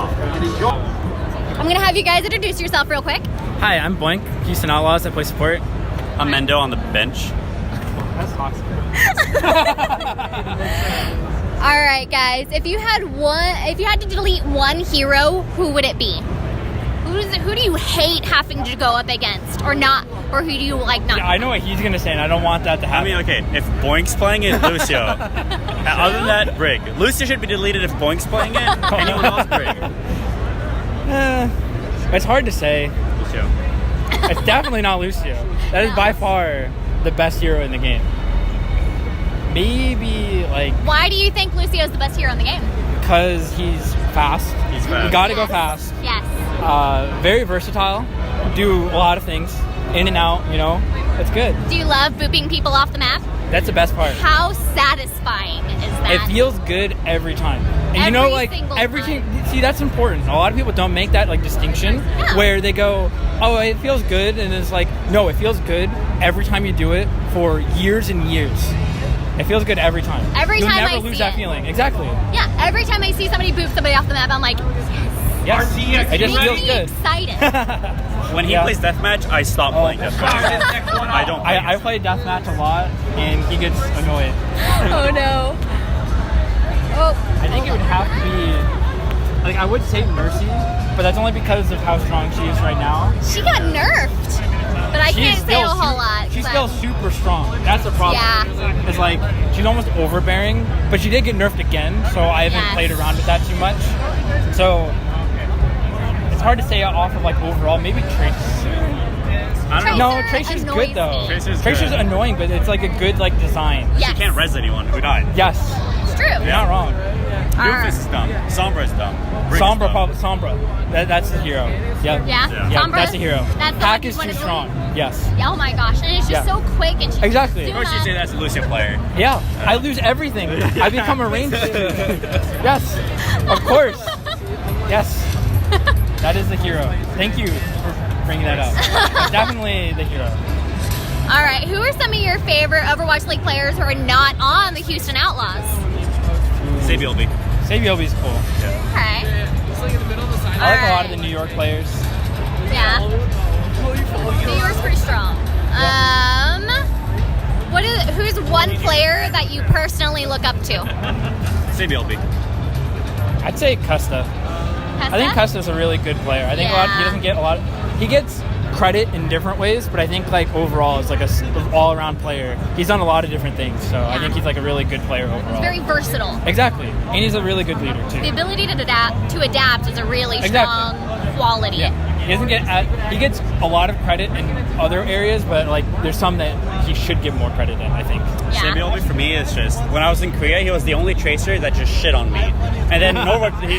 I'm going to have you guys introduce yourself real quick. Hi, I'm Boink, Houston Outlaws. I play support. I'm Mendo on the bench. That's awesome. All right, guys. If you had to delete one hero, who would it be? Who do you hate having to go up against, or not, or who do you like not? Yeah, I know what he's gonna say, and I don't want that to happen. I mean, okay, if Boink's playing it, Lucio. Other than that, Brig. Lucio should be deleted if Boink's playing it. Anyone else, Brig. It's hard to say. Lucio. It's definitely not Lucio. That is by far the best hero in the game. Maybe like. Why do you think Lucio's the best hero in the game? Because he's fast. He's fast. You gotta go fast. Yes. Very versatile. Do a lot of things. In and out, you know. It's good. Do you love booping people off the map? That's the best part. How satisfying is that? It feels good every time. And you know, like, everything. See, that's important. A lot of people don't make that, like, distinction where they go, oh, it feels good. And it's like, no, it feels good every time you do it for years and years. It feels good every time. Every You'll time never I lose see that it. feeling. Exactly. Yeah, every time I see somebody boop somebody off the map, I'm like, Yes. It just feels makes me good. excited. When he plays deathmatch, I stop playing deathmatch. I don't play I play deathmatch a lot, and he gets annoyed. Oh no. Oh. I think it would have to be, like, I would say Mercy, but that's only because of how strong she is right now. She got nerfed, but I can't say a whole lot. She's still super strong. That's the problem. Yeah. It's like, she's almost overbearing, but she did get nerfed again, so I haven't played around with that too much. So, it's hard to say off of, like, overall. Maybe Trace. I don't know. No, Tracer's good, though. Tracer's annoying, but it's, like, a good, like, design. Yes. She can't res anyone who died. Yes. It's true. You're not wrong. Doofus is dumb. Sombra is dumb. Brig is Sombra, dumb. Sombra. That's the hero. Yep. Yeah? Yeah. Yeah, Sombra? that's the hero. That's the Pack one is you too wanna strong. Yes. Oh my gosh, and it's just so quick and she Exactly. Of course you say that's a Lucio player. Yeah, I lose everything. I become a range student. Yes, of course. Yes, that is the hero. Thank you for bringing that up. It's definitely the hero. All right, who are some of your favorite Overwatch League players who are not on the Houston Outlaws? Sabiobi. Sabiobi's cool. Okay. I like a lot of the New York players. Yeah. New York's pretty strong. Who's one player that you personally look up to? Sabiobi. I'd say Custa. I think Custa's a really good player. I think he doesn't get a lot. He gets credit in different ways, but I think like overall is like a all-around player. He's done a lot of different things, so I think he's like a really good player overall. He's very versatile. Exactly, and he's a really good leader too. The ability to adapt is a really strong quality. Yeah. He gets a lot of credit in other areas, but like there's some that he should get more credit in, I think. Yeah. Sabiobi for me is just, when I was in Korea, he was the only tracer that just shit on me. And then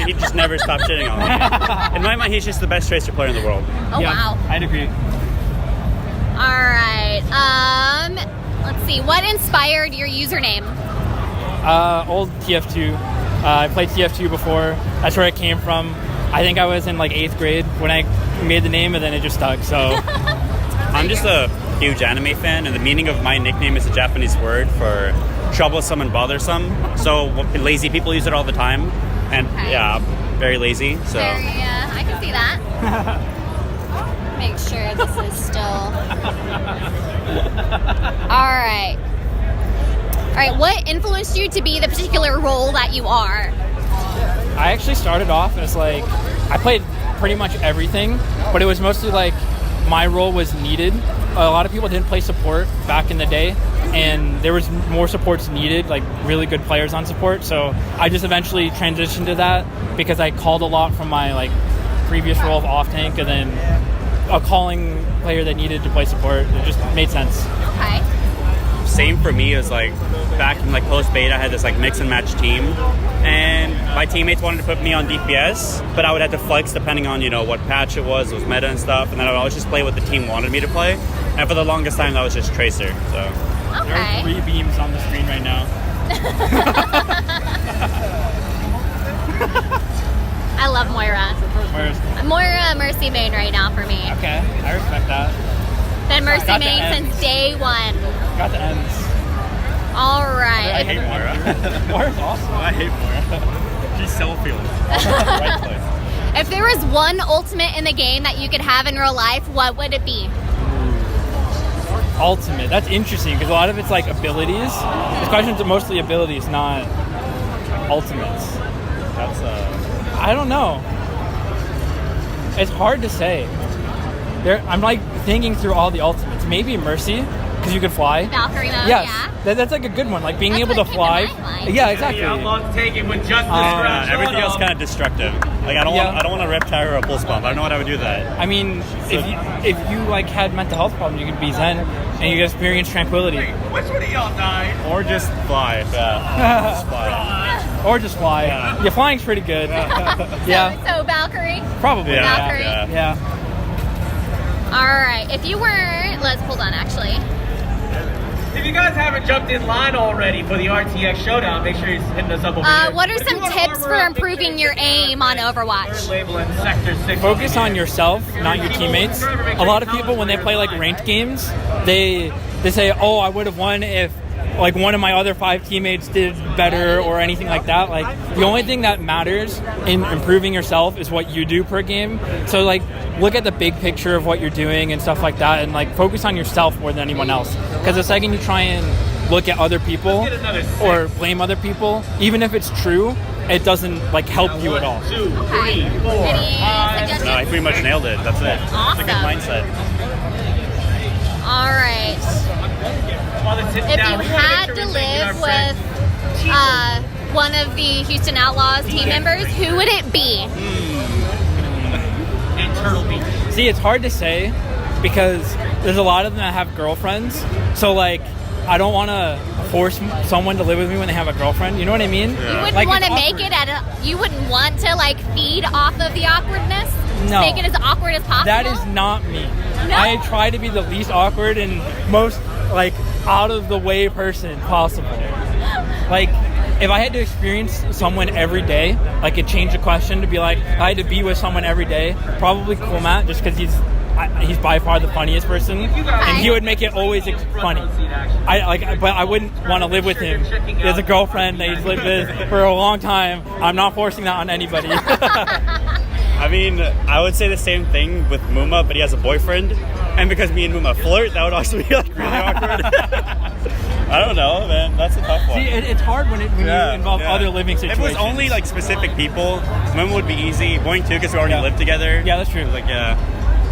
he just never stopped shitting on me. In my mind, he's just the best tracer player in the world. Oh, wow. I'd agree. All right. Let's see. What inspired your username? Old TF2. I played TF2 before. That's where it came from. I think I was in like 8th grade when I made the name, and then it just stuck. So I'm just a huge anime fan, and the meaning of my nickname is a Japanese word for troublesome and bothersome. So lazy people use it all the time, and yeah, I'm very lazy. So I can see that. Make sure this is still. All right. All right. What influenced you to be the particular role that you are? I actually started off as like, I played pretty much everything, but it was mostly like my role was needed. A lot of people didn't play support back in the day, and there was more supports needed, like really good players on support. So I just eventually transitioned to that because I called a lot from my like previous role of off tank, and then a calling player that needed to play support. It just made sense. Okay. Same for me as like back in like post beta, I had this like mix and match team, and my teammates wanted to put me on DPS, but I would have to flex depending on what patch it was meta and stuff, and then I would always just play what the team wanted me to play. And for the longest time, that was just tracer. So Okay. There are 3 beams on the screen right now. I love Moira. Moira Mercy main right now for me. Okay, I respect that. Been Mercy main since day one. Got the ends. All I right. hate Moira. Moira's awesome. I hate Moira. She's self-healing. Right place. If there was one ultimate in the game that you could have in real life, what would it be? Ultimate. That's interesting because a lot of it's like abilities. This question's mostly abilities, not ultimates. That's I don't know. It's hard to say. I'm like thinking through all the ultimates. Maybe Mercy, because you could fly. Valkyrie mode, Yes, yeah. that's like a good one. Like being That's able what to came to fly. my mind. Yeah, exactly. The Outlaws taking with just this everything else kind of destructive. Like I don't want a Riptire or a Pulse Bomb. I don't know what I would do that. I mean, if you like had mental health problems, you could be Zen and you could experience tranquility. Which one of y'all died? Or just fly. Yeah. Just fly. Or just fly. Yeah, flying's pretty good. Yeah, So Valkyrie? probably. Yeah. Valkyrie. Yeah. Alright, if you were, let's hold on actually. If you guys haven't jumped in line already for the RTX Showdown, make sure you're hitting us up over here. What are But if some you wanna tips armor for up, make sure improving you your get aim on third Overwatch? label in Sector 6. Focus on yourself, not your teammates. A lot of people, when they play like ranked games, they say, "Oh, I would have won if like one of my other 5 teammates did better or anything like that." Like the only thing that matters in improving yourself is what you do per game. So like look at the big picture of what you're doing and stuff like that, and like focus on yourself more than anyone else. Because the second you try and look at other people or blame other people, even if it's true, it doesn't like help you at all. 2, 3, 4, Okay. 5. Any suggestions? No, I pretty much nailed it. That's it. Awesome. It's a good mindset. Alright. If you had to live with one of the Houston Outlaws team members, who would it be? And Turtle Beach. See, it's hard to say because there's a lot of them that have girlfriends. So like, I don't want to force someone to live with me when they have a girlfriend. You know what I mean? You wouldn't Like, want to it's make awkward. it you wouldn't want to like feed off of the awkwardness? No. Make it as awkward as possible? That is not me. No? I try to be the least awkward and most like out of the way person possible. Like if I had to experience someone every day, like it changed the question to be like I had to be with someone every day, probably Cool Matt, just because he's by far the funniest person, and he would make it always funny. But I wouldn't want to live with him. He has a girlfriend that he's lived with for a long time. I'm not forcing that on anybody. I mean, I would say the same thing with Muma, but he has a boyfriend. And because me and Muma flirt, that would also be like really awkward. I don't know, man. That's a tough one. See, it's hard when you involve other living situations. If it was only like specific people, Muma would be easy. Boink too, because we already live together. Yeah, that's true. Like, yeah.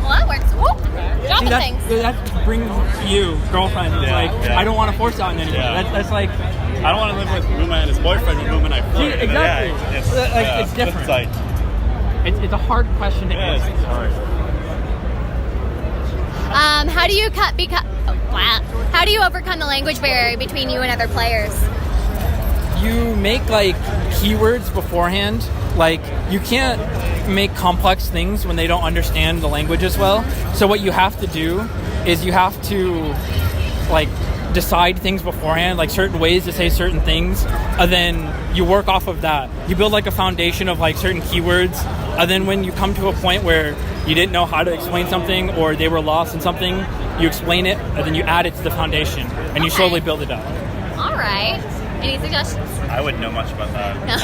Well, that works. Whoop. Dropping things. That brings you, girlfriend. It's I don't want to force out on anybody. Yeah. That's like, I don't want to live with Muma and his boyfriend when Muma and I flirt. See, exactly. Yeah, it's different. It's like, it's a hard question to answer. it's hard. How do you How do you overcome the language barrier between you and other players? You make like keywords beforehand. Like you can't make complex things when they don't understand the language as well. So what you have to do is you have to like decide things beforehand, like certain ways to say certain things, and then you work off of that. You build like a foundation of like certain keywords, and then when you come to a point where you didn't know how to explain something or they were lost in something, you explain it, and then you add it to the foundation, and you slowly build it up. All right. Any suggestions? I wouldn't know much about that. No.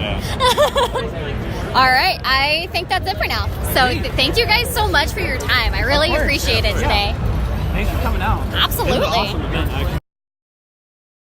Yeah. All right. I think that's it for now. So thank you guys so much for your time. I really appreciate it today. Thanks for coming out. Absolutely. It was an awesome event, actually.